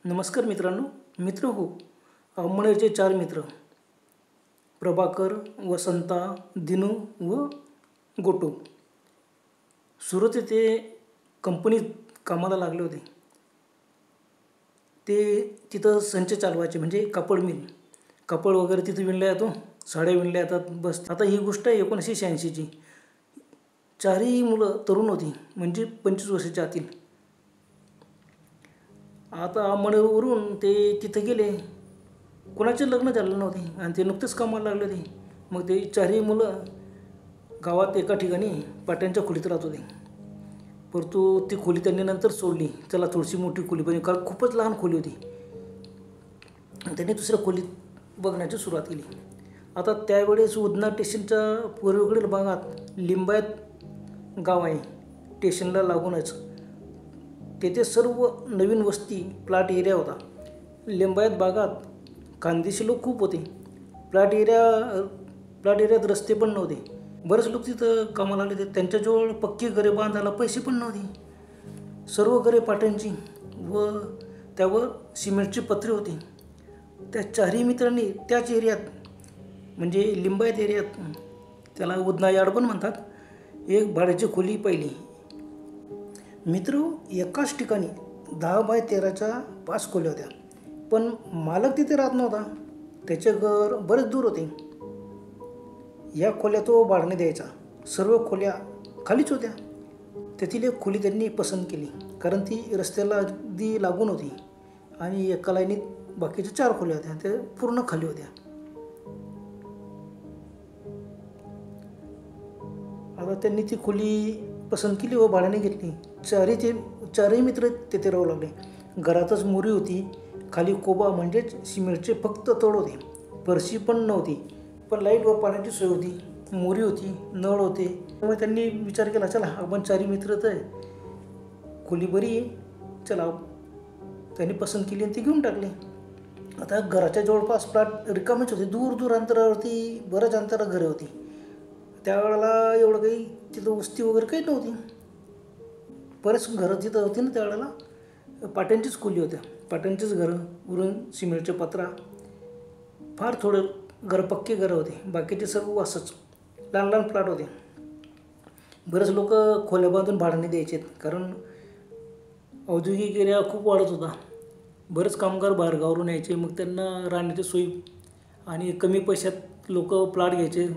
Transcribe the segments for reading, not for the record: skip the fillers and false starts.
नमस्कार मित्रांनो. मित्र हो, अंमळनेरचे 4 मित्र प्रभाकर, वसंता, दिनू व गोटू सुरत येथे कंपनीत कामाला लागले होते. ते तिथं संच चालवायचे, म्हणजे कापड मिल. कापड वगैरे तिथं विणल्या जातो, साड्या विणल्या जातात. बस आता ही गोष्ट आहे 1986ची. 4ही मुलं तरुण होती, म्हणजे 25 वर्षाच्या आतील. आता अंमळनेरवरून ते तिथं गेले. कोणाचे लग्न झालं नव्हते आणि ते नुकतेच कामाला लागले होते. मग ते 4ही मुलं गावात एका ठिकाणी पाट्यांच्या खोलीत राहत होते. परंतु ती खोली त्यांनी नंतर सोडली. चला थोडीशी मोठी खोली बनी, कारण खूपच लहान खोली होती. त्यांनी दुसऱ्या खोलीत बघण्याची सुरुवात केली. आता त्यावेळेस उधना स्टेशनच्या पूर्वेकडील भागात लिंबायत गाव आहे, स्टेशनला लागूनच. तेथे सर्व नवीन वस्ती प्लॉट एरिया होता. लिंबायत भागात खानदेशी लोक खूप होते. प्लॉट एरियात रस्ते पण नव्हते. बरेच लोक तिथं कामाला आले होते. त्यांच्याजवळ पक्की घरे बांधायला पैसे पण नव्हते. सर्व घरे पाट्यांची व त्यावर सिमेंटची पत्रे होती. त्या 4ही मित्रांनी त्याच एरियात, म्हणजे लिंबायत एरियात, त्याला उधना यार्ड पण म्हणतात, एक भाड्याची खोली पाहिली. मित्र, एकाच ठिकाणी 10 बाय 13च्या 5 खोल्या होत्या. पण मालक तिथे राहत नव्हता. त्याचे घर बरेच दूर होते. या खोल्या तो भाड्याने द्यायचा. सर्व खोल्या खालीच होत्या. त्यातील एक खोली त्यांनी पसंत केली, कारण ती रस्त्याला अगदी लागून होती आणि एका लाईनीत बाकीच्या 4 खोल्या होत्या, त्या पूर्ण खाली होत्या. आता त्यांनी ती खोली पसंत केली व भाड्याने घेतली. 4ही मित्र तेथे राहू लागले. घरातच मोरी होती. खाली कोबा म्हणजेच सिमेंटचे फक्त तळ होते. फरशी पण नव्हती, पण लाईट व पाण्याची सोय होती. मोरी होती, नळ होते. त्यामुळे त्यांनी विचार केला, चला आपण 4ही मित्र तर खोली बरी आहे, चला. त्यांनी पसंत केली आणि ती घेऊन टाकली. आता घराच्या जवळपास प्लॉट रिकामेच होते. दूर दूर अंतरावरती बऱ्याच अंतरावर घरे होती. त्यावेळेला एवढं काही तिथं वस्ती वगैरे काही नव्हती. बरेच घरं तिथं होती ना त्यावेळेला. पाट्यांचीच खोली होत्या, पाट्यांचीच घरं, वरून सिमेंटच्या पत्रा. फार थोडं घरं, पक्के घरं होते. बाकीचे सर्व असंच लहान लहान प्लॉट होते. बरेच लोक खोल्या बांधून भाड्याने द्यायचे, कारण औद्योगिक एरिया खूप वाढत होता. बरेच कामगार बाहेरगावावरून यायचे. मग त्यांना राहण्याची सोयी आणि कमी पैशात लोक प्लॉट घ्यायचे.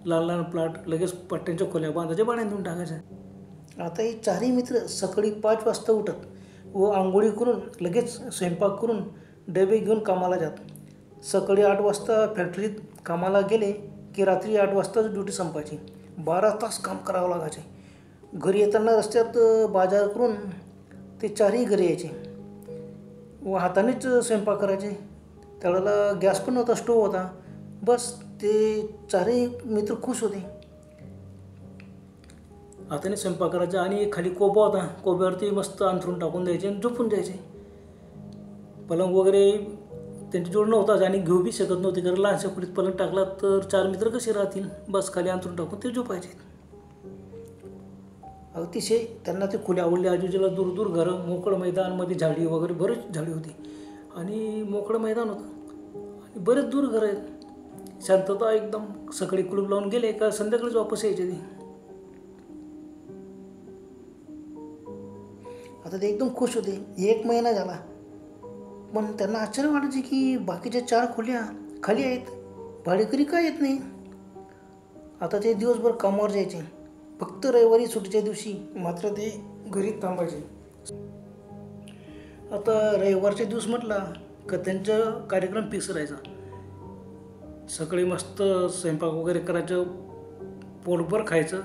लहान लहान प्लॉट लगेच पट्ट्यांच्या खोल्या बांधायच्या, भाड्याने देऊन टाकायच्या. आता हे 4ही मित्र सकाळी 5 वाजता उठत व आंघोळी करून लगेच स्वयंपाक करून डबे घेऊन कामाला जात. सकाळी 8 वाजता फॅक्टरीत कामाला गेले की रात्री 8 वाजताच ड्युटी संपायची. 12 तास काम करावं लागायचे. घरी येताना रस्त्यात बाजार करून ते 4ही घरी यायचे व हातानेच स्वयंपाक करायचे. त्यावेळेला गॅस पण नव्हता, स्टोव्ह होता. बस ते 4ही मित्र खुश होते. हाताने स्वयंपाक करायचा आणि खाली कोबा होता. कोब्यावरती मस्त अंथरून टाकून द्यायचे आणि झोपून जायचे. पलंग वगैरे त्यांच्याजवळ नव्हताच आणि घेऊ बी शकत नव्हते, कारण लहानशा खोलीत पलंग टाकला तर 4 मित्र कसे राहतील. बस खाली अंथरून टाकून ते झोपायचे. अतिशय त्यांना ते खोली आवडली. आजूबाजूला दूर दूर घरं, मोकळं मैदान, मध्ये झाडी वगैरे, बरेच झाडी होती आणि मोकळं मैदान होतं आणि बरेच दूर घरं आहेत. शांतता एकदम. सकाळी कुलूप लावून गेले का संध्याकाळीच वापस यायचे ते. आता ते एकदम खुश होते. 1 महिना झाला, पण त्यांना आश्चर्य वाटायचे की बाकीच्या 4 खोल्या खाली आहेत, भाडेकरी का येत नाही. आता ते दिवसभर कामावर जायचे. फक्त रविवारी सुट्टीच्या दिवशी मात्र ते घरी थांबायचे. आता रविवारच्या दिवस म्हटला का त्यांचा कार्यक्रम फिक्स राहायचा. सकाळी मस्त स्वयंपाक वगैरे करायचं, पोटभर खायचं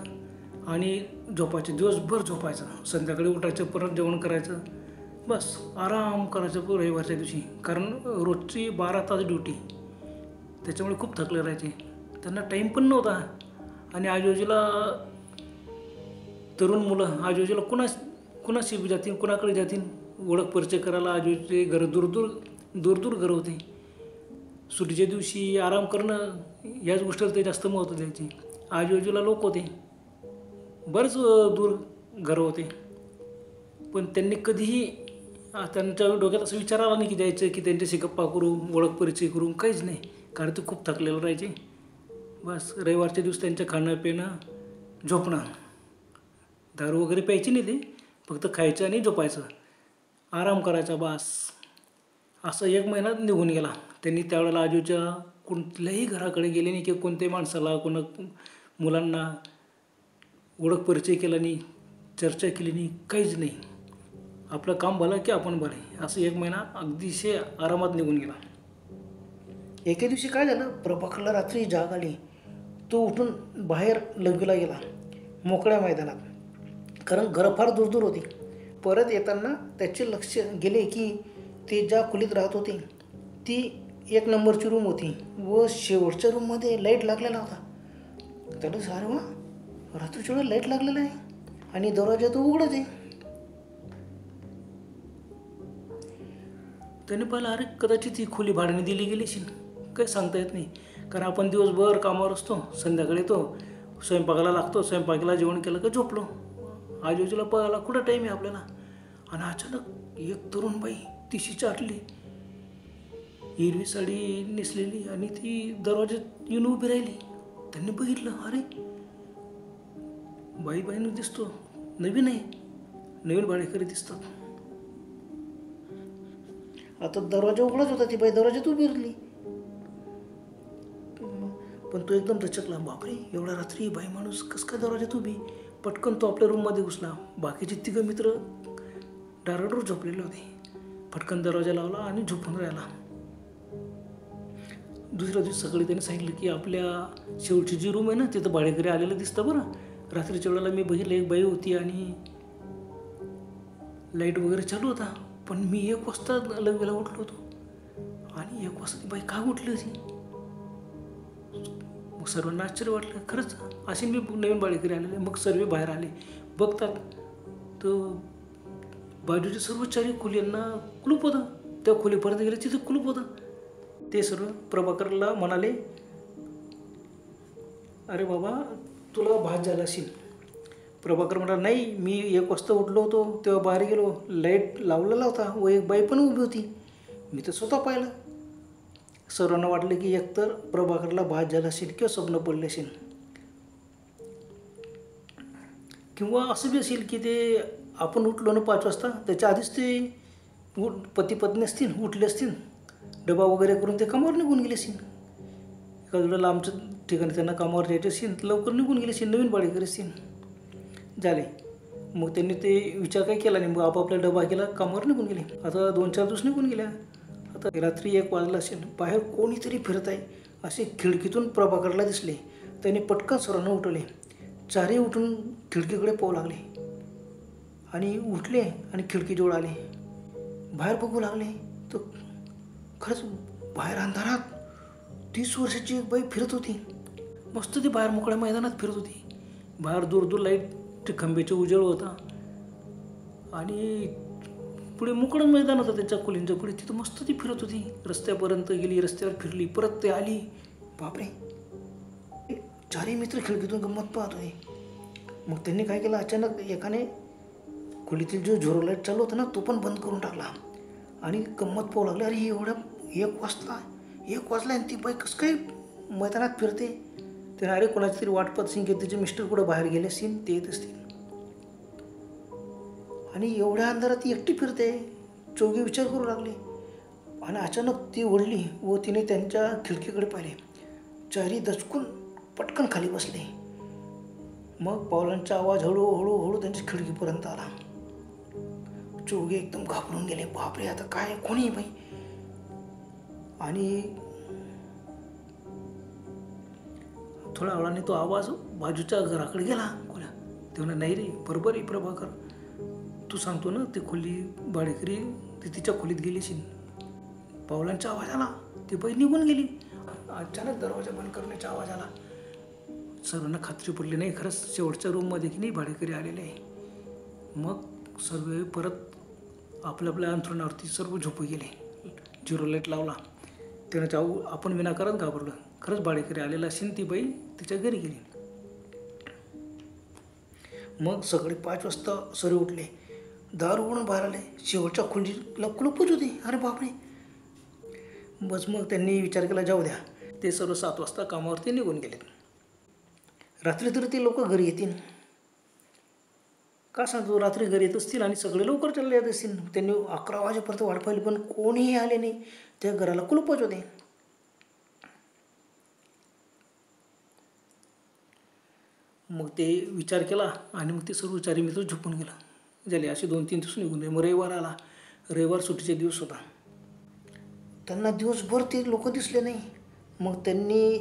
आणि झोपायचं. दिवसभर झोपायचं. संध्याकाळी उठायचं, परत जेवण करायचं. बस आराम करायचं रविवारच्या दिवशी, कारण रोजची 12 तास ड्युटी. त्याच्यामुळे खूप थकले राहायचे. त्यांना टाईम पण नव्हता. आणि आजूबाजूला तरुण मुलं आजूबाजूला कुणाशी जातील, कुणाकडे जातील ओळख परिचय करायला. आजूबाजूचे घरं दूर दूर घरं होते. सुट्टीच्या दिवशी आराम करणं याच गोष्टीला ते जास्त महत्त्व द्यायचे. आजूबाजूला लोक होते, बरेच दूर घरं होते, पण त्यांनी कधीही त्यांच्या डोक्यात असं विचार आला नाही की जायचं की त्यांच्याशी गप्पा करू, ओळख परिचय करू, काहीच नाही. कारण ते खूप थकलेलं राहायचे. बस रविवारच्या दिवस त्यांचं खाणं पिणं झोपणं. दारू वगैरे प्यायची नाही ते, फक्त खायचं आणि झोपायचं, आराम करायचा बस. असं 1 महिना निघून गेला. त्यांनी त्यावेळेला आजूच्या कुठल्याही घराकडे गेले नाही की कोणत्याही माणसाला मुलांना ओळख परिचय केला नाही, चर्चा केली नाही, काहीच नाही. आपलं काम भलं की आपण भले, असं 1 महिना अगदीशय आरामात निघून गेला. एके दिवशी काय झालं, प्रभाकरला रात्री जाग आली. तो उठून बाहेर लघवीला गेला मोकळ्या मैदानात, कारण घरं फार दूर होती. परत येताना त्याचे लक्ष गेले की ते ज्या खोलीत राहत होते ती 1 नंबरची रूम होती व शेवटच्या रूममध्ये लाईट लागलेला होता. त्याला अरे वा, रात्रीच्या वेळेला लाईट लागलेला आहे आणि दरवाजा तो उघडच आहे. त्याने पाहिलं, अरे कदाचित ही खोली भाड्याने दिली गेली असेल, काही सांगता येत नाही. कारण आपण दिवसभर कामावर असतो, संध्याकाळी येतो, स्वयंपाकाला लागतो, स्वयंपाकाला जेवण केलं का झोपलो. आजूबाजूला पळायला कुठं टाईम आहे आपल्याला. आणि अचानक एक तरुण बाई तिशीच्या आटली, हिरवी साडी नेसलेली, आणि ती दरवाज्यात येऊन उभी राहिली. त्यांनी बघितलं, अरे बाईनं दिसतो, नवीन आहे, नवीन भाडेकरी दिसतात. आता दरवाजा उघडाच होता, ती बाई दरवाज्यात उभी राहिली. पण तो एकदम दचकला, बापरे एवढ्या रात्री बाई माणूस कसं काय दरवाज्यात उभी. पटकन तो आपल्या रूममध्ये घुसला. बाकीचे 3 मित्र डाराडूर झोपलेले होते. पटकन दरवाजा लावला आणि झोपून राहिला. दुसऱ्या दिवशी सकाळी त्याने सांगितलं की आपल्या शेवटची जी रूम आहे ना, तिथं भाडेकरी आलेलं दिसतं बरं. रात्रीच्या वेळेला मी बघितलं, एक बाई होती आणि लाईट वगैरे चालू होता, पण मी 1 वाजता लघवीला उठलो होतो आणि 1 वाजता ती बाई का उठली होती. मग सर्वांना आश्चर्य वाटलं, खरंच असे मी नवीन भाडेकरी आलेले. मग सर्व बाहेर आले, बघतात तर बाजूच्या सर्व 4 खोल्यांना कुलूप होतं. त्या खोलीपर्यंत गेले, तिथं कुलूप होतं. ते सर्व प्रभाकरला म्हणाले, अरे बाबा तुला भास झाला असेल. प्रभाकर म्हणाला, नाही मी 1 वाजता उठलो होतो, तेव्हा बाहेर गेलो, लाईट लावलेला होता व एक बाई पण उभी होती, मी तर स्वतः पाहिलं. सर्वांना वाटलं की एकतर प्रभाकरला भास झाला असेल किंवा स्वप्न पडले असेल, किंवा असं बी असेल की ते आपण उठलो ना 5 वाजता, त्याच्या आधीच ते पती पत्नी असतील, उठले असतील, डबा वगैरे करून ते कामावर निघून गेले असेल. एखाद्या लांबच्या ठिकाणी त्यांना कामावर जायचे असेल, लवकर निघून गेले असेल, नवीन भाडेकरी असेल झाले. मग त्यांनी ते विचार काही केला नाही, मग आपापला डबा केला, कामावर निघून गेले. आता 2-4 दिवस निघून गेल्या. आता रात्री 1 वाजला असेल, बाहेर कोणीतरी फिरत आहे असे खिडकीतून प्रभाकरला दिसले. त्यांनी पटकन सर्वांना उठवले. 4ही उठून खिडकीकडे पाहू लागले आणि उठले आणि खिडकीजवळ आले. बाहेर बघू लागले तर खरंच बाहेर अंधारात 30 वर्षाची एक बाई फिरत होती. मस्त ती बाहेर मोकळ्या मैदानात फिरत होती. बाहेर दूर लाईट ते खंबेचे उजेड होता आणि पुढे मोकळं मैदान होतं त्यांच्या खोलींच्या पुढे. तिथं मस्त ती फिरत होती. रस्त्यापर्यंत गेली, रस्त्यावर फिरली, परत ते आली. बापरे, 4ही मित्र खिडकीतून गंमत पाहत होते. मग त्यांनी काय केलं, अचानक एकाने खोलीतील जो झोरो लाईट चालू होता ना, तो पण बंद करून टाकला आणि गंमत पाहू लागले. अरे एवढ्या 1 वाजला आणि ती बाई कसं काय मैदानात फिरते. त्याने अरे कोणाची तरी वाट पाहत असेल की तिचे मिस्टर कुठं बाहेर गेले असतील, ते येत असतील. आणि एवढ्या अंधारात ती एकटी फिरते. चौघे विचार करू लागले आणि अचानक ती ओढली व तिने त्यांच्या खिडकीकडे पाहिले. 4ही दचकून पटकन खाली बसले. मग पावलांचा आवाज हळूहळू त्यांच्या खिडकीपर्यंत आला. चौघे एकदम घाबरून गेले. बापरे, आता काय, कोणी बाई. आणि थोड्या वेळाने तो आवाज बाजूच्या घराकडे गेला. खोल्या तेव्हा, नाही रे, बरोबर आहे प्रभाकर, तू सांगतो ना ती खोली भाडेकरी ती तिच्या खोलीत गेली असेल. पावलांचा आवाज आला, ती बाई निघून गेली. अचानक दरवाजा बंद करण्याचा आवाज आला. सर्वांना खात्री पडली, नाही खरंच शेवटच्या रूममध्ये की नाही भाडेकरी आलेले आहे. मग सर्व परत आपल्या अंथरुणावरती सर्व झोपू गेले. झिरो लाईट लावला. त्यानं आपण विनाकारण घाबरलं. खरंच भाडेकरी आलेला असेल, ती बाई तिच्या घरी गेली. मग सकाळी 5 वाजता सर्व उठले. दार उघडून बाहेर आले. शेवटच्या खोलीला कुलूपच होती. अरे बापरे. बस मग त्यांनी विचार केला जाऊ द्या. ते सर्व 7 वाजता कामावरती निघून गेले. रात्री तर ते लोक घरी येतील का सांगतो. रात्री घरी येत असतील आणि सगळे लवकर चालले येत असतील. त्यांनी 11 वाजेपर्यंत वाट पाहिली पण कोणीही आले नाही. त्या घराला कुलूपच होते. मग ते विचार केला आणि मग ते सर्व चारी मित्र झोपून गेला. झाले असे 2-3 दिवस निघून गेले. मग रविवार आला. रविवार सुट्टीचे दिवस होता. त्यांना दिवसभर ते लोक दिसले नाही. मग त्यांनी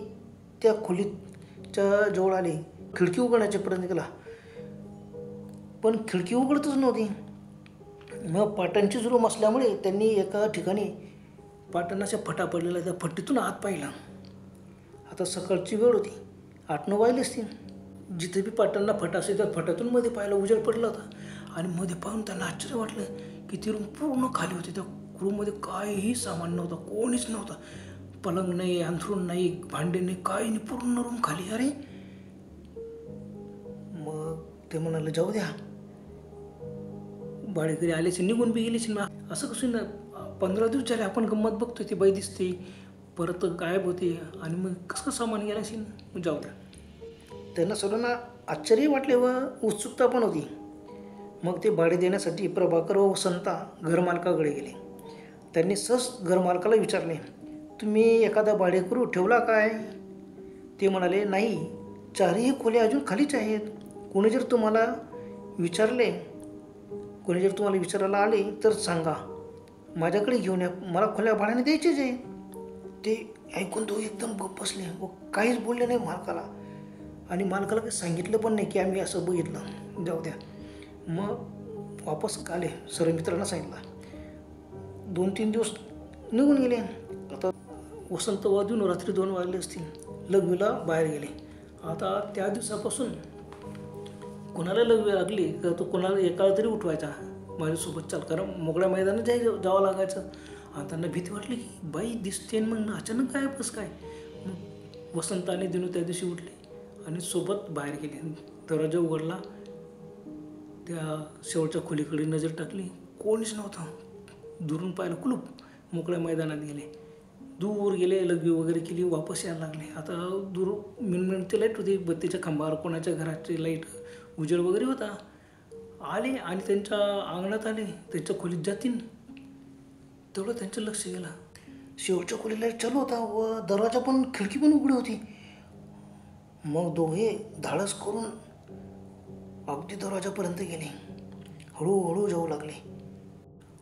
त्या खोलीच्या जवळ आले. खिडकी उघडण्याचा प्रयत्न केला पण खिडकी उघडतच नव्हती. मग पाटांची जुलूम असल्यामुळे त्यांनी एका ठिकाणी पाटांना फटा पडलेला त्या फट्टीतून आत पाहिला. आता सकाळची वेळ होती. 8-9 वाजले असतील. जिथे बी पाटांना फटा असे त्या फटातून मध्ये पाहायला उजेड पडला होता. आणि मध्ये पाहून त्यांना आश्चर्य वाटलं की ती रूम पूर्ण खाली होती. त्या रूममध्ये काहीही सामान नव्हतं. कोणीच नव्हतं. पलंग नाही, अंथरूण नाही, भांडे नाही, काही नाही. पूर्ण रूम खाली. अरे मग ते म्हणाले जाऊ द्या. भाडेकरी आलेच निघून बी गेलेच. असं कसं ना 15 दिवस झाले आपण गंमत बघतोय. ती बाई दिसते परत गायब होते आणि मग कसं सामान गेलं असेल. मग जाऊ द्या. त्यांना सर्वांना आश्चर्य वाटले व उत्सुकता पण होती. मग ते भाडे देण्यासाठी प्रभाकर व वसंता घरमालकाकडे गेले. त्यांनी सहज घरमालकाला विचारले तुम्ही एखादा भाडेकरू ठेवला काय. ते म्हणाले नाही, 4ही खोल्या अजून खालीच आहेत. कोणी जर तुम्हाला विचारायला आले तर सांगा, माझ्याकडे घेऊन या. मला खोल्या भाड्याने द्यायचेच आहे. ते ऐकून तो एकदम गप्प बसले व काहीच बोलले नाही मालकाला. आणि मालकाला काही सांगितलं पण नाही की आम्ही असं बघितलं. जाऊ द्या. मग वापस आले. सर्व मित्रांना सांगितलं. 2-3 दिवस निघून गेले. आता वसंत वाजून रात्री 2 वाजले असतील. लघवीला बाहेर गेले. आता त्या दिवसापासून कोणाला लघवी लागली तर तो कोणाला एकाला तरी उठवायचा माझ्यासोबत चाल. कारण मोकळ्या मैदानात जावं लागायचं. आणि त्यांना भीती वाटली की बाई दिसते मग अचानक काय बस काय. मग वसंत आणि दिनू त्या दिवशी उठले आणि सोबत बाहेर गेले. दरवाजा उघडला. त्या शेवटच्या खोलीकडे नजर टाकली. कोणीच नव्हतं. दुरून पाहिलं कुलूप. मोकळ्या मैदानात गेले. दूर गेले. लघवी वगैरे केली. वापस यायला लागले. आता दूर मिणमिणती लाईट होती. बत्तीच्या खांबावर कोणाच्या घराची लाईट उजेड वगैरे होता. आले आणि त्यांच्या अंगणात आले. त्यांच्या खोलीत जातील तेवढं त्यांचं लक्ष गेलं. शेवटच्या खोलीत लाईट चालू होता व दरवाजा पण खिडकी पण उघडी होती. मग दोघे धाडस करून अगदी दरवाजापर्यंत गेले. हळूहळू जाऊ लागले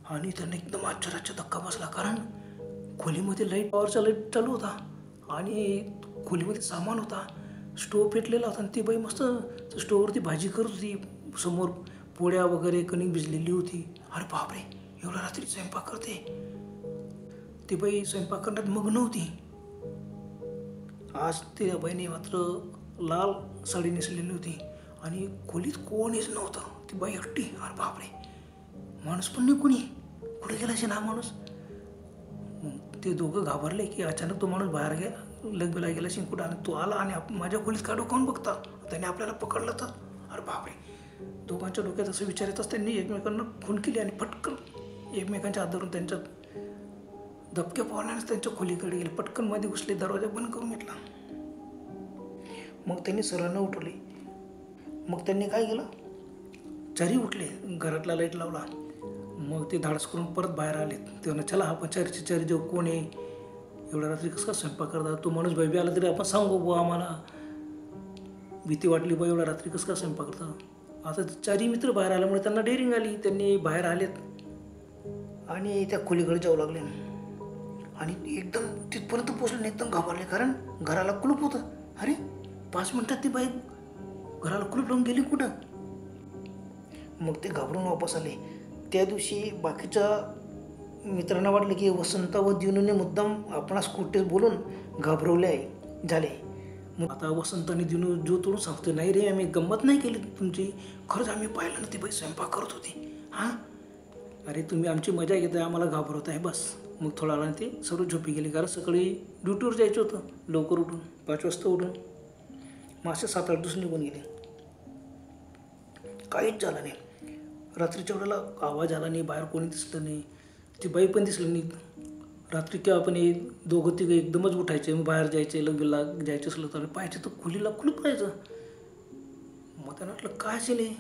आणि त्यांना एकदम आश्चर्याचा धक्का बसला. कारण खोलीमध्ये पॉवरचा लाईट चालू होता आणि खोलीमध्ये सामान होता. स्टोव पेटलेला होता आणि ती बाई मस्त स्टोववरती भाजी करत होती. समोर पोळ्या वगैरे कणिक भिजलेली होती. अरे बापरे, एवढ्या रात्री स्वयंपाक करते. ती बाई स्वयंपाक करण्यात मग्न होती. आज त्या बाईने मात्र लाल साडी नेसलेली होती आणि खोलीत कोणीच नव्हतं. ती बाई एकटी. अरे बापरे, माणूस पण नाही कोणी. कुठे गेला असेल हा माणूस. ते दोघं घाबरले की अचानक तो माणूस बाहेर लग्नाला गेला असेल कुठं. आणि तो आला आणि माझ्या खोलीत का डोकावून बघता. त्याने आपल्याला पकडलं तर. अरे बापरे. दोघांच्या डोक्यात असं विचार येतच त्यांनी एकमेकांना खून केली आणि पटकन एकमेकांच्या हात धरून त्यांच्या धपक्या पवनानेच त्यांच्या खोलीकडे गेले. पटकन मध्ये घुसले. दरवाजा बंद करून घेतला. मग त्यांनी सर्वांना उठवले. मग त्यांनी काय केलं, 4ही उठले. घरातला लाईट लावला. मग ते धाडस करून परत बाहेर आले. ते म्हणा चला आपण 4ची जेव कोण आहे. एवढ्या रात्री कसं काय स्वयंपाक करता. तो माणूस बाई आला तरी आपण सांगू बुवा आम्हाला भीती वाटली बा एवढ्या रात्री कसं काय स्वयंपाक करता. आता 4ही मित्र बाहेर आल्यामुळे त्यांना डेअरिंग आली. त्यांनी बाहेर आलेत आणि त्या खोलीकडे जाऊ लागले. आणि एकदम तिथपर्यंत पोचले. एकदम घाबरले कारण घराला कुलूप होतं. अरे 5 मिनिटात ती बाई घराला कुलूप लावून गेली कुठं. मग ते घाबरून वापस आले. त्या दिवशी बाकीच्या मित्रांना वाटलं की वसंत व दिनूने मुद्दाम आपणास कुठेच बोलून घाबरवले आहे झाले. मग आता वसंत आणि दिनू जो तोडून सांगतो नाही रे आम्ही गंमत नाही केली तुमची. खरंच आम्ही पाहिलं ना ती बाई स्वयंपाक करत होती. हां अरे तुम्ही आमची मजा घेताय आम्हाला घाबरवत आहे बस. मग थोडा वेळाने ते सर्व झोपी गेले. कारण सकाळी ड्युटीवर जायचं होतं लवकर उठून 5 वाजता उठून. मग असे 7-8 दिवस निघून गेले. काहीच झालं नाही. रात्रीच्या वेळेला आवाज आला नाही, बाहेर कोणी दिसलं नाही, ती बाई पण दिसली नाही. रात्री केव्हा पण हे दोघं तिघं एकदमच उठायचे, मग बाहेर जायचे, लगेला जायचं असलं तर पाहायचं तर खोलीला कुलूप राहायचं. मग त्यांना वाटलं काय असेल हे.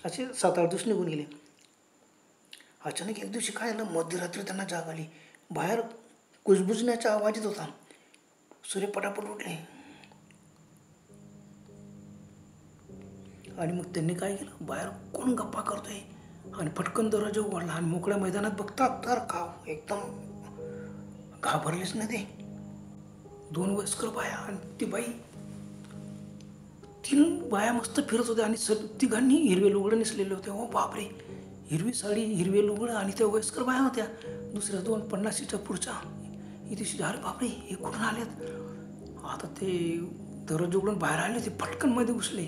असे 7-8 दिवस निघून गेले. अचानक एक दिवशी काय झालं, मध्यरात्री त्यांना जाग आली. बाहेर कुजबुजण्याचा आवाज येत होता. सूर्य पटापट उठले आणि मग त्यांनी काय केलं, बाहेर कोण गप्पा करतोय, आणि पटकन दरवाजा उघडला आणि मोकळ्या मैदानात बघतात तर एकदम घाबरलेच ना ते. 2 वयस्कर बाया आणि ती बाई, 3 बाया मस्त फिरत होत्या आणि तिघांनी हिरवे लुगडं नेसलेले होते. हो बापरे, हिरवी साडी, हिरवे लुगडं, आणि त्या वयस्कर बाया होत्या. दुसऱ्या 2 50च्या पुढच्या. इथे अरे बापरे, हे कुठून आलेत. आता ते दरवाजा उघडून बाहेर आले, ते पटकन मध्ये घुसले.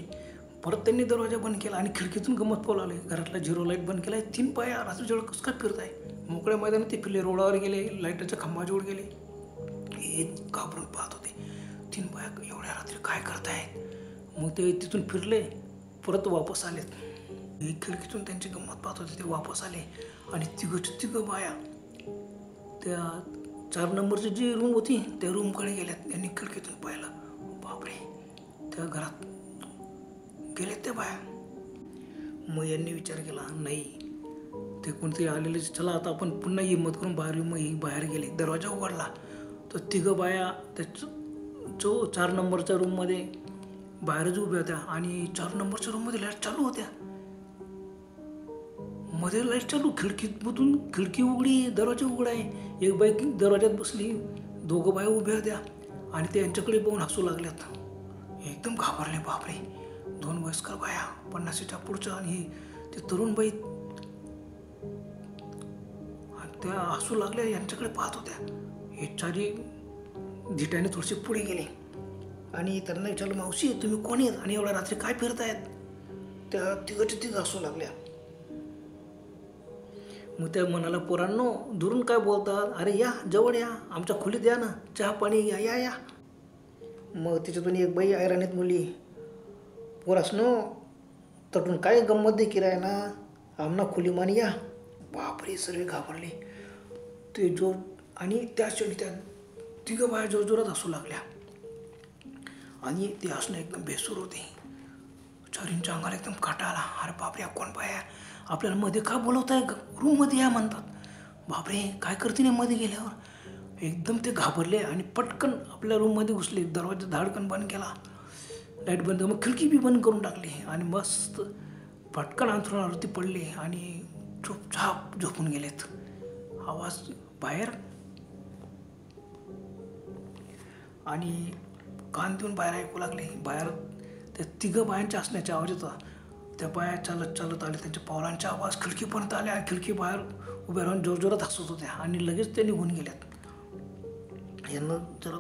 परत त्यांनी दरवाजा बंद केला आणि खिडकीतून गमत पावलं आले. घरातला 0 लाईट बंद केला. 3 बाया रात्रीच्या वेळेला कसं काय फिरत आहे. मोकळ्या मैदानात ते फिरले, रोडावर गेले, लाईटाच्या खांबाजवळ गेले. हे घाबरून पाहत होते, 3 बाया एवढ्या रात्री काय करतायत. मग ते तिथून फिरले, परत वापस आलेत. हे खिडकीतून त्यांची गंमत पाहत होते, ते वापस आले आणि तिघं बाया त्या 4 नंबरची जी रूम होती त्या रूमकडे गेल्यात. त्यांनी खिडकीतून पाहिलं, बापरे, त्या घरात गेलेत त्या बाया. मग यांनी विचार केला, नाही ते कोणतरी आलेले, चला आता आपण पुन्हा हिंमत करून बाहेर येऊ. मग ही बाहेर गेली. दरवाजा उघडला तर तिघं बाया त्या 4 नंबरच्या रूममध्ये बाहेरच उभ्या होत्या आणि 4 नंबरच्या रूममध्ये लाईट चालू होत्या. मध्ये लाईट चालू, खिडकीमधून खिडकी उघडी, दरवाजा उघडा आहे. एक बाई दरवाज्यात बसली, 2 बाया उभ्या होत्या आणि ते यांच्याकडे बघून हसू लागल्यात. एकदम घाबरले, बापरे, 2 वयस्कर बाया 50च्या पुढच्या आणि ते तरुण बाई त्या हसू लागल्या, यांच्याकडे पाहत होत्या. हे 4ही धिटाने थोडेसे पुढे गेले आणि त्यांना विचारलं, मावशी तुम्ही कोण आहेत आणि एवढ्या रात्री काय फिरतायत. त्या तिघं हसू लागल्या. मग त्या म्हणाला, पोरांनो दुरून काय बोलतात, अरे या जवळ या, आमच्या खोलीत या ना, चहा पाणी या या या. मग त्याच्यातून एक बाई ऐराणीत मुली, पोरासनो तटून काय गंमत देखील आहे ना, आमना खोली मान या. बापरे, सर्व घाबरले. ते जोर आणि त्या क्षणी त्या तिघं बाया जोरजोरात हसू लागल्या आणि ते हसणं एकदम बेसूर होते. 4च्या अंगाला एकदम काटा आला. अरे बापरे, कोण बाया आपल्याला मध्ये का बोलवत आहे, रूममध्ये या म्हणतात. बापरे, काय करते नाही मध्ये गेल्यावर. एकदम ते घाबरले आणि पटकन आपल्या रूममध्ये घुसले. दरवाजा धाडकन बंद केला, लाईट बंद, मग खिडकी बी बंद करून टाकली आणि मस्त पटकन अंथरुणावरती पडले आणि चुपचाप झोपून गेलेत. आवाज बाहेर आणि कान देऊन बाहेर ऐकू लागले. बाहेर त्या तिघं बायांच्या असण्याचा आवाज होता. त्या बाया चालत चालत आले, त्यांच्या पावलांचा आवाज खिडकीपर्यंत आले आणि खिडकी बाहेर उभ्या राहून जोरजोरात हसत होत्या आणि लगेच ते निघून गेल्यात. यांना जरा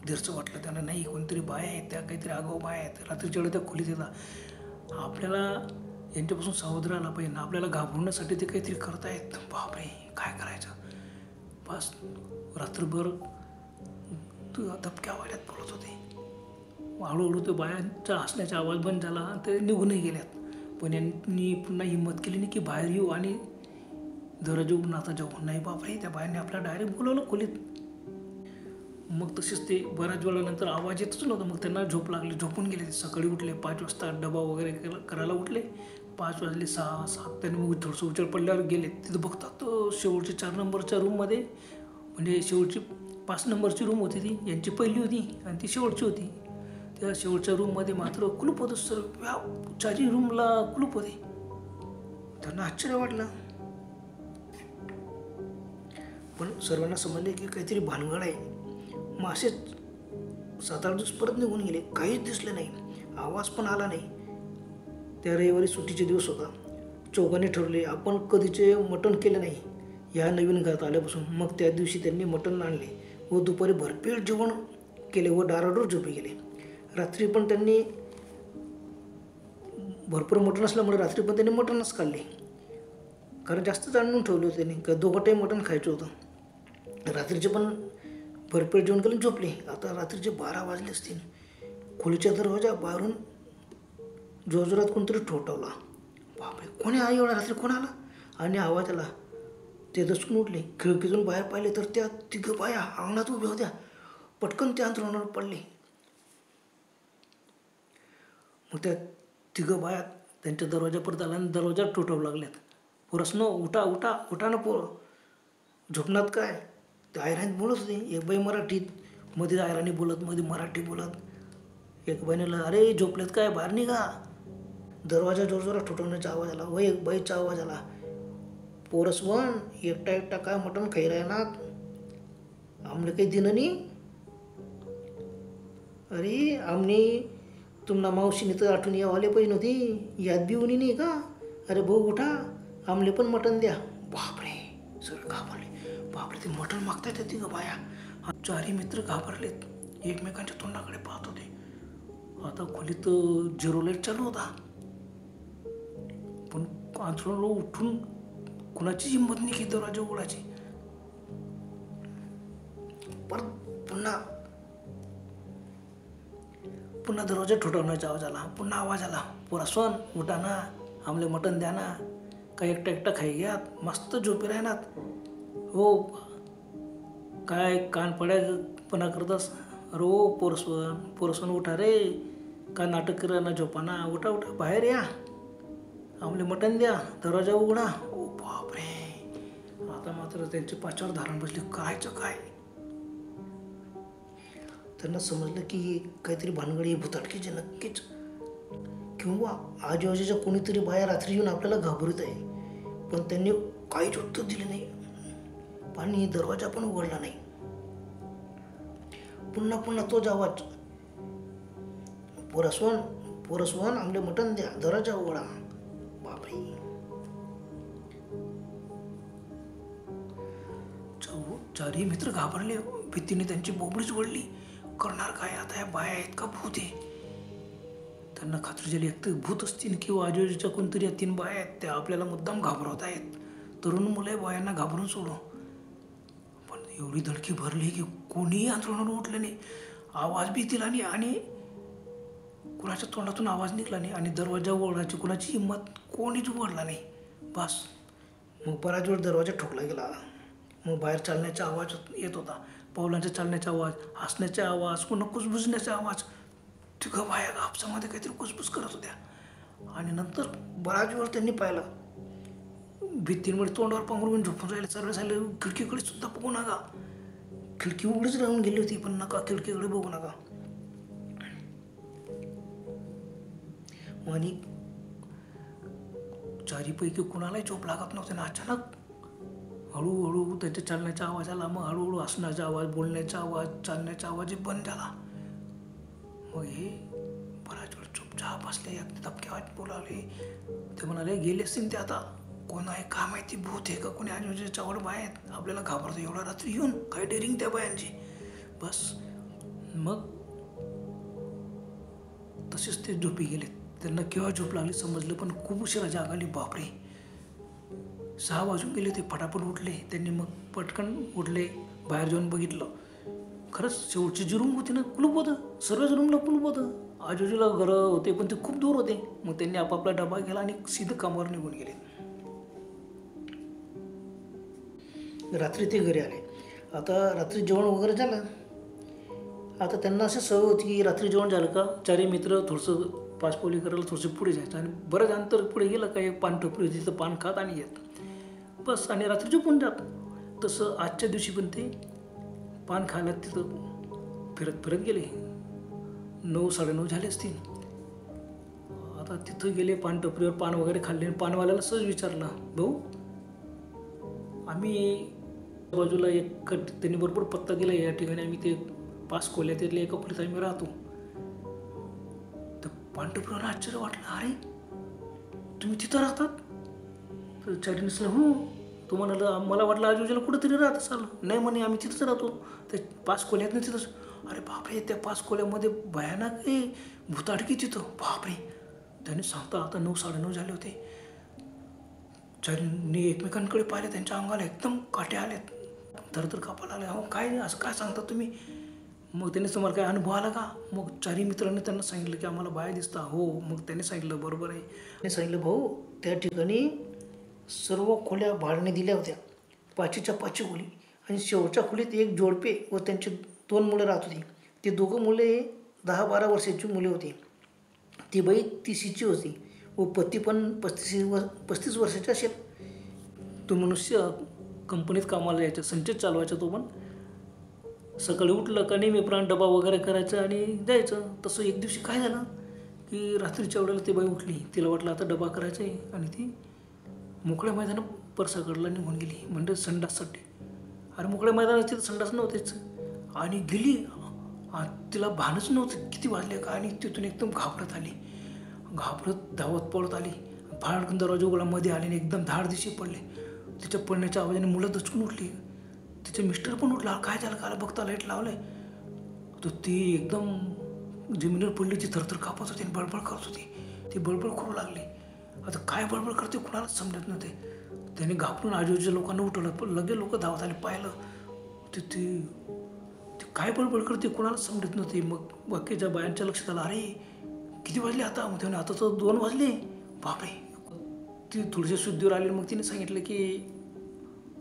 धीरचं वाटलं. त्यांना नाही, कोणतरी बाया आहेत, त्या काहीतरी आगाऊ बाया आहेत, रात्रीच्या वेळी त्या खोलीत येतात. आपल्याला यांच्यापासून सावध राहायला पाहिजे ना, आपल्याला घाबरण्यासाठी ते काहीतरी करतायत. बापरे, काय करायचं. बस रात्रभर दबक्या आवाजात बोलत होते. हळूहळू ते बायांचा हसण्याचा आवाज बंद झाला आणि ते निघूनही गेल्यात. पण यांनी पुन्हा हिंमत केली नाही की बाहेर येऊ आणि दरवाजा उघडून आता जाऊ. नाही बापरे, त्या बायांनी आपल्याला डायरेक्ट बोलवलं खोलीत. मग तसेच ते बऱ्याच वेळानंतर आवाज येतच नव्हता. मग त्यांना झोप लागली, झोपून गेले. ते सकाळी उठले, 5 वाजता डबा वगैरे करायला उठले. 5 वाजले, 6, 7 त्यांनी मग थोडंसं उचल पडल्यावर गेले. तिथं बघतात शेवटची 4 नंबरच्या रूममध्ये, म्हणजे शेवटची 5 नंबरची रूम होती ती यांची पहिली होती आणि ती शेवटची होती. त्या शेवटच्या रूममध्ये मात्र कुलूप होतं. सर्व 4ही रूमला कुलूप होते. त्यांना आश्चर्य वाटलं. पण सर्वांना समजले की काहीतरी भानगड आहे. मग असेच 7-8 दिवस परत निघून गेले. काहीच दिसलं नाही, आवाज पण आला नाही. त्या रविवारी सुट्टीचे दिवस होता. चौघांनी ठरले आपण कधीचे मटण केलं नाही ह्या नवीन घरात आल्यापासून. मग त्या दिवशी त्यांनी मटण आणले व दुपारी भरपेट जेवण केले व डाराडोर झोपी गेले. रात्री पण त्यांनी भरपूर मटण असल्यामुळे रात्री पण त्यांनी मटणच काढले, कारण जास्तच आणून ठेवले होते त्यांनी, का 2 टाईम मटण खायचं होतं. रात्रीचे पण भरपेट जेवण केलं, झोपले. आता रात्रीचे 12 वाजले असतील. खोलीच्या दरवाजा बाहेरून जोरजोरात कोणतरी ठोठावला. बापरे, कोणी आहे एवढ्या रात्री, कोण आला? आणि आवाज आला. ते दचकून उठले. खिडकीतून बाहेर पाहिले तर त्या तिघं बाया अंगणात उभ्या होत्या. पटकन त्या अंथरुणावर पडले. मग त्या तिघं बाया त्यांच्या दरवाजापर्यंत आला आणि दरवाजा ठोठावू लागल्यात. पोरसनो, उठा उठा उठा ना पोरं, झोपणात काय? ते आयराणीत बोलत होते. एक बाई मराठीत, मध्ये आयराणी बोलत, मध्ये मराठी बोलत. एक बाईने, अरे झोपलेत काय, बाहेर निघा. दरवाजा जोरजोरात ठोठवण्याचा आवाज आला व एक बाईचा आवाज आला. पोरसवन, एकटा एकटा काय मटण खाई राहणार, आमने काही दिनं नाही? अरे आमने तुम्हाला मावशीने तर आठवण यावाले पाहिजे नव्हती, याद बी उनी नाही का? अरे भाऊ उठा, आमले पण मटण द्या. बापरे, सगळे घाबरले. बापरे, ते मटण मागतायत ते ग बाया. चारही मित्र घाबरलेत, एकमेकांच्या तोंडाकडे पाहत होते. आता खोलीत झिरो लाईट चालू होता, पण अंथरुणावर उठून कुणाची हिंमत नाही की दरवाजा उघडायची. परत पुन्हा दरवाजा ठोठावण्याचा आवाज आला. पुन्हा आवाज आला, पोरास्वन उठा ना, आमले मटण द्या ना, काय एकटा एकटा खाई घ्यात, मस्त झोपी राहणार. हो काय कान पड्यापणा करतस? अरे हो पोरस्वन उठा रे, काय नाटक करा ना, झोपाना, उठा उठा, बाहेर या, आमले मटण द्या, दरवाजा उघडा. ओ बापरे, आता मात्र त्यांचे पाचावर धारण बसले. कायचं काय? त्यांना समजलं की काहीतरी भानगडी भुताटकीची नक्कीच, किंवा आजूबाजूच्या कोणीतरी बाया रात्री येऊन आपल्याला घाबरत आहे. पण त्यांनी काहीच उत्तर दिले नाही आणि दरवाजा पण उघडला नाही. पुन्हा तोच आवाज, पोरसवन आमले मटण द्या, दरवाजा उघडा. बापरे, चारही मित्र घाबरले. भीतीने त्यांची बोबडीच वळली. करणार काय आता? या बाया आहेत का भूत आहे? त्यांना खात्री झाली, एक तर भूत असतील किंवा आजूबाजूच्या कोणतरी या 3 बाया आहेत, त्या आपल्याला मुद्दाम घाबरवत आहेत. तरुण मुलं बायांना घाबरून सोडू. पण एवढी धडकी भरली की कोणीही अंथरुणावर उठलं नाही. आवाज बी दिला नाही आणि कुणाच्या तोंडातून आवाज निघला नाही. आणि दरवाजा उघडायची कुणाची हिंमत कोणीच उघडला नाही. बस मग बराच वेळ दरवाजा ठोकला गेला. मग बाहेर चालण्याचा आवाज येत होता, पावलांचा चालण्याचा आवाज, हसण्याचा आवाज, पुन्हा कुजबुजण्याचा आवाज. तिघं बाया आपसामध्ये काहीतरी कुजबुज करत होत्या. आणि नंतर बराच वेळ त्यांनी पाहिलं, भित्तींमध्ये तोंडावर पांघरून झोपून राहिले. सर्व झाले. खिडकीकडे सुद्धा बघू नका. खिडकी उघडीच राहून गेली होती, पण नका, खिडकीकडे बघू नका. आणि चारीपैकी कुणालाही झोप लागत नव्हते ना. अचानक हळूहळू त्यांच्या चालण्याचा आवाज आला. मग हळूहळू हसण्याचा आवाज, बोलण्याचा आवाज, चालण्याचा आवाज बंद झाला. मग हे बराच वेळ चुपचाप बसले. अगदी धपके आवाज बोलावले. ते म्हणाले, गेले असतील ते आता. कोण आहे का माहिती, भूत आहे का कोणी आजूबाजूच्या चवड बाय आहेत, आपल्याला घाबरतो एवढ्या रात्री येऊन, काय डेअरिंग त्या बायांची. बस मग तसेच ते झोपी गेले. त्यांना केव्हा झोप लागली समजलं, पण खूप उशिरा जाग आली. बापरे, 6 वाजून गेले. ते फटाफट उठले. त्यांनी मग पटकन उठले, बाहेर जाऊन बघितलं. खरंच शेवटची जी रूम होती ना, कुलूप होतं. सर्वच रूमला कुलूप होतं. आजूबाजूला घरं होते, पण ते खूप दूर होते. मग त्यांनी आपापला डबा गेला आणि सीधं कामावर निघून गेले. रात्री ते घरी आले. आता रात्री जेवण वगैरे झालं. आता त्यांना असं सवय होती की रात्री जेवण झालं का चारही मित्र थोडंसं पाचपोली करायला थोडंसं पुढे जायचं. आणि बरंच अंतर पुढे गेलं का एक पान टपरी तिथं पान खात आणि येत. बस आणि रात्री झोपून जात. तसं आजच्या दिवशी पण ते पान खायला तिथं फिरत गेले. 9 साडेनऊ झाले असतील. आता तिथं गेले, पान टपरीवर पान वगैरे खाल्ले. पानवाल्याला सहज विचारलं, भाऊ आम्ही बाजूला एक, त्यांनी बरोबर पत्ता दिला, या ठिकाणी आम्ही ते 5 खोल्यातल्या एका खोलीत आम्ही राहतो. तर पान टपरीवाला आश्चर्य वाटलं, अरे तुम्ही तिथं राहतात? तर चारीने सांगितलं, हो. तो म्हणाला, मला वाटलं आजूबाजूला कुठंतरी राहत असाल. नाही म्हणे, आम्ही तिथंच राहतो, त्या 5 खोल्यात नाही तिथंच. अरे बापरे, त्या 5 खोल्यामध्ये भयानक आहे, भूताटकी तिथं. बापरे, त्याने सांगता आता 9 साडेनऊ झाले होते. चारींनी एकमेकांकडे पाहिले. त्यांच्या अंगाला एकदम काटे आलेत, थरथर कापायला आले. हो काय असं काय सांगता तुम्ही? मग त्यांनी तुम्हाला काय अनुभव आला का? मग चारही मित्रांनी त्यांना सांगितलं की आम्हाला बाया दिसता. हो. मग त्यांनी सांगितलं बरोबर आहे. त्यांनी सांगितलं भाऊ त्या ठिकाणी सर्व खोल्या भाड्याने दिल्या होत्या, 5च्या 5 खोली. आणि शेवटच्या खोलीत एक जोडपे व त्यांची 2 मुलं राहत होती. ते दोघं मुले 10-12 वर्षाची मुले होती. ती बाई 30ची होती व पती पण 35 वर्षाचा असेल. तो मनुष्य कंपनीत कामाला जायचा, संचेत चालवायचा तो पण. सकाळी उठलं का नेहमीप्रमाणे डबा वगैरे करायचा आणि जायचं. तसं एक दिवशी काय झालं की रात्रीच्या वेळेला ती बाई उठली. तिला वाटलं आता डबा करायचा आहे आणि ती मोकळ्या मैदानात परसाकडला निघून गेली, म्हणजे संडाससाठी. अरे मोकळ्या मैदानात तिथं संडास नव्हतेच आणि गेली. तिला भानच नव्हतं किती वाजले का. आणि तिथून एकदम घाबरत धावत पळत आली. फाडकन दरवाजा उघडा, मध्ये आले आणि एकदम धाडदिशी पडले. तिच्या पडण्याच्या आवाजाने मुलं दचकून उठली. तिचे मिस्टर पण उठला. काय झालं का बघता, लाईट लावलंय. तर ती एकदम जमिनीवर पडली. ती थरथर कापत होती आणि बळबळ करत होती. ती बळबळ करू लागली. आता काय बळबळ करते कुणालाच समजत नव्हते. त्याने घाबरून आजूबाजूच्या लोकांना उठवलं. पण लगेच लोक धावत आले, पाहिलं ती काय बळबळ करते कुणालाच समजत नव्हती. मग बाकीच्या बायांच्या लक्षात आलं, अरे किती वाजले आता. मग आता तर 2 वाजले. बापरे. ती थोडीशी शुद्धीवर आली. मग तिने सांगितलं की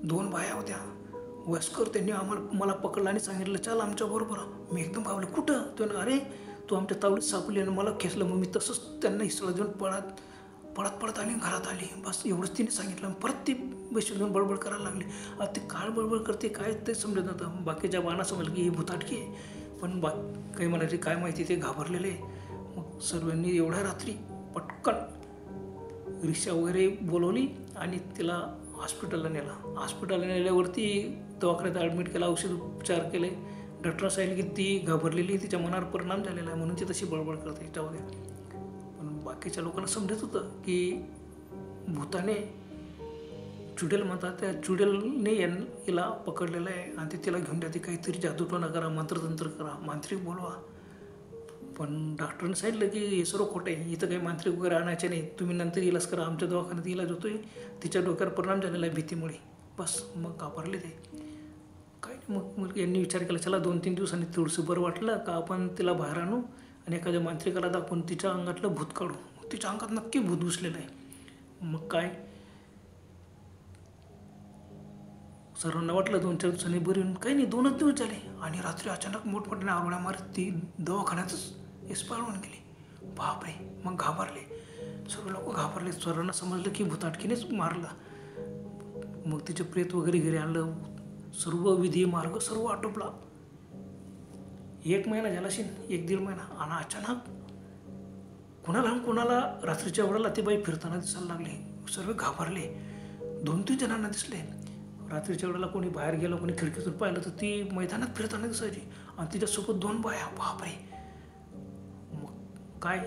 2 बाया होत्या वयस्कर, त्यांनी मला पकडलं आणि सांगितलं चल आमच्याबरोबर. मी एकदम घाबरले. कुठं? तो अरे तू आमच्या तावडीत सापडली आणि मला खेचलं. मग मी तसंच त्यांना इसळा देऊन पळत आली, घरात आली. बस एवढंच तिने सांगितलं. परत ती बशी देऊन बडबड करायला लागली. आता ते काय बडबड करते काय ते समजत नव्हतं. बाकीच्या बाना समजलं की ही भुताटकी आहे. पण काही म्हणायचे काय माहिती, ते घाबरलेले. मग सर्वांनी एवढ्या रात्री पटकन रिक्षा वगैरे बोलवली आणि तिला हॉस्पिटलला नेला. हॉस्पिटलला नेल्यावरती दवाखान्यात ॲडमिट केला, औषध उपचार केले. डॉक्टर सांगितले की ती घाबरलेली, तिच्या मनावर परिणाम झालेला आहे म्हणून ती तशी बडबड करते. जाऊ द्या. पण बाकीच्या लोकांना समजत होतं की भूताने, चुडेल म्हणतात, त्या चुडेलने हिला पकडलेलं आहे आणि ते तिला घेऊन जाते. काहीतरी जादूटोणा करा, मंत्रतंत्र करा, मांत्रिक बोलवा. पण डॉक्टरने सांगितलं की हे सर्व खोटं आहे, इथं काही मांत्रिक वगैरे आणायचे नाही, तुम्ही नंतर इलाज करा. आमच्या दवाखान्यात इलाज होतोय, तिच्या डोक्यावर परिणाम झालेला आहे भीतीमुळे. बस मग घाबरले ते. काय मग यांनी विचार केला, चला 2-3 दिवसांनी थोडंसं बरं वाटलं का आपण तिला बाहेर आणू आणि एखाद्या मांत्रिकाला दाखवून तिच्या अंगातलं भूत काढू. तिच्या अंगात नक्की भूत घुसलेलं आहे. मग काय सर्वांना वाटलं 2-4 दिवसांनी बरी होऊन. काही नाही, 2च दिवस झाले आणि रात्री अचानक मोठमोठ्याने आरोळ्या मारत ती दवाखान्यातच एक्सपायर होऊन गेली. बापरे. मग घाबरले सर्व लोक, घाबरले. सर्वांना समजलं की भुताटकीनेच मारलं. मग तिचे प्रेत वगैरे घरी आणलं. सर्व विधी मार्ग सर्व आटोपला. 1 महिना झाला असेल, 1-1.5 महिना. आणि अचानक कोणाला रात्रीच्या वेळेला ती बाई फिरताना दिसायला लागली. सर्व घाबरले. 2-3 जणांना दिसले. रात्रीच्या वेळेला कोणी बाहेर गेलं, कोणी खिडकीतून पाहिलं तर ती मैदानात फिरताना दिसायची आणि तिच्यासोबत 2 बाया. बापरे. मग काय,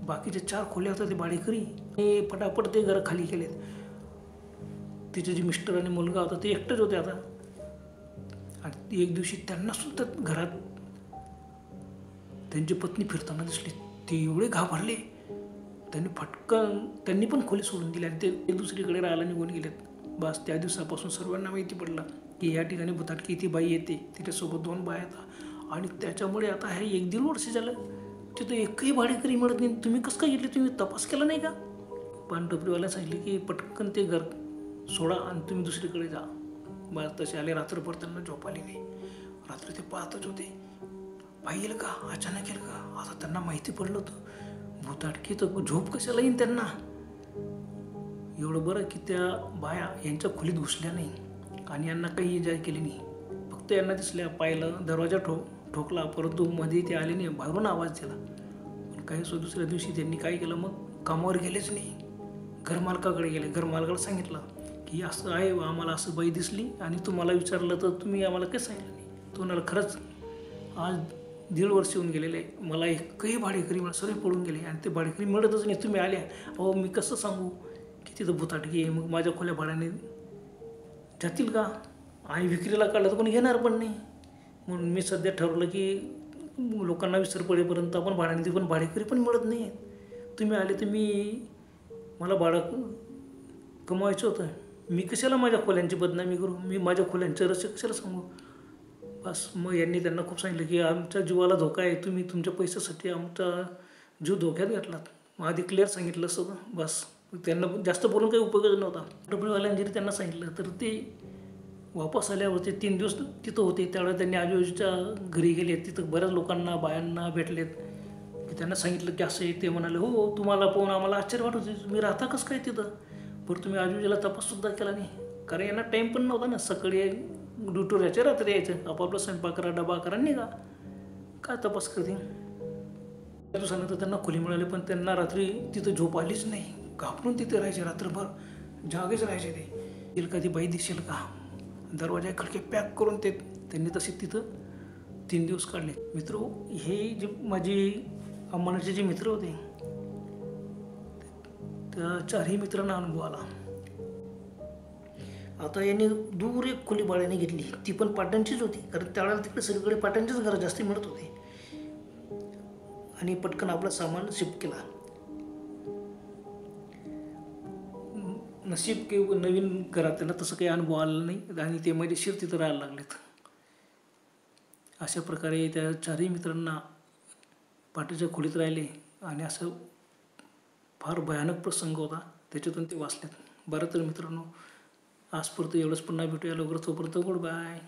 बाकीचे 4 खोल्या होत्या ते भाडेकरी हे पटापट ते घरं खाली केलेत. तिचे जे मिस्टर आणि मुलगा होता ते एकटेच होते आता. आणि एक दिवशी त्यांना सुद्धा घरात त्यांची पत्नी फिरताना दिसली. ते एवढे घाबरले, त्यांनी पण खोली सोडून दिली आणि ते दुसरीकडे राहायला निघून गेलेत. बस त्या दिवसापासून सर्वांना माहिती पडलं की या ठिकाणी भुताटकी ती बाई येते, तिच्यासोबत 2 बाया येतात. आणि त्याच्यामुळे आता हे 1-1.5 वर्ष झालं तिथं एकही भाडेकरी मिळत नाही. तुम्ही कसं काय घेतले, तुम्ही तपास केला नाही का? पानटोपरीवाला सांगितले की पटकन ते घर सोडा आणि तुम्ही दुसरीकडे जा. बस तसे आले. रात्रभर त्यांना झोप आली नाही. रात्री ते पाहतच होते, बाई येईल का, अचानक येईल का. आता त्यांना माहिती पडलं होतं भुताटकी, तर झोप कशाला येईन त्यांना. एवढं बरं की त्या बाया यांच्या खोलीत घुसल्या नाही आणि यांना काही इजा केली नाही. फक्त यांना दिसल्या, पाहिलं, दरवाजा ठोकला, परंतु मध्ये ते आले नाही, बाहेरून आवाज दिला. पण काही दुसऱ्या दिवशी त्यांनी काय केलं, मग कामावर गेलेच नाही. घरमालकाकडे गेले. घरमालकाला सांगितलं की असं आहे, आम्हाला असं बाई दिसली आणि तुम्हाला विचारलं तर तुम्ही आम्हाला काही सांगितलं नाही. तुम्हाला खरंच आज 1.5 वर्ष येऊन गेलेले आहे, मला एकही भाडेकरी मला सर्व पडून गेले आणि ते भाडेकरी मिळतच नाही. तुम्ही आल्या, अहो मी कसं सांगू की तिथं भुताटकी आहे. मग माझ्या खोल्या भाड्याने जातील का, आणि विक्रीला काढलं तर कोणी घेणार पण नाही. म्हणून मी सध्या ठरवलं की लोकांना विसर पडेपर्यंत आपण भाड्याने देऊ, पण भाडेकरी पण मिळत नाही. तुम्ही आले तर मला भाडं कमवायचं होतं. मी कशाला माझ्या खोल्यांची बदनामी करू, मी माझ्या खोल्यांचं रहस्य कशाला सांगू. बस मग यांनी त्यांना खूप सांगितलं की आमच्या जीवाला धोका आहे, तुम्ही तुमच्या पैशासाठी आमचा जीव धोक्यात घातलात. मग आधी क्लिअर सांगितलं सगळं. बस त्यांना जास्त बोलून काही उपयोगच नव्हता. डब्ल्यूवाल्यांनी जरी त्यांना सांगितलं तर ते वापस आल्यावरती 3 दिवस तिथं होते. त्यावेळेला त्यांनी आजूबाजूच्या घरी गेले, तिथं बऱ्याच लोकांना बायांना भेटलेत की त्यांना सांगितलं की असं आहे. ते म्हणाले हो, तुम्हाला पाहून आम्हाला आश्चर्य वाटत होते, तुम्ही राहता कसं काय तिथं. बरं तुम्ही आजूबाजूला तपाससुद्धा केला नाही, कारण यांना टाईम पण नव्हता ना. सकाळी ड्युटीवर यायचं, रात्री यायचं, आपापला स्वयंपाक करा, डबा करा, निघा. काय तपास करते. दिवसानंतर त्यांना खोली मिळाली, पण त्यांना रात्री तिथं झोप आलीच नाही. घाबरून तिथे राहायचे, रात्रभर जागेच राहायचे. ते येईल का ती बाई, दिसेल का. दरवाजा खडके पॅक करून त्यांनी तसे तिथं 3 दिवस काढले. मित्र, हे जे माझे अंमनाचे जे मित्र होते, त्या 4ही मित्रांना अनुभव आला. आता यांनी दूर एक खोली भाड्याने घेतली, ती पण पाटणचीच होती, कारण त्यावेळेला तिकडे सगळीकडे पाटणचीच घरं जास्त मिळत होते. आणि पटकन आपला सामान शिफ्ट केला. नशीब की नवीन घरात त्यांना तसं काही अनुभव आला नाही आणि ते मजेशीर तिथं राहायला लागलेत. अशा प्रकारे त्या 4ही मित्रांना पाटीच्या खोलीत राहिले आणि असं फार भयानक प्रसंग होता, त्याच्यातून ते वाचलेत. बरं तर मित्रांनो, आजपर्यंत एवढंच. पुन्हा भेटूया लवकर. तोपर्यंत गुड बाय.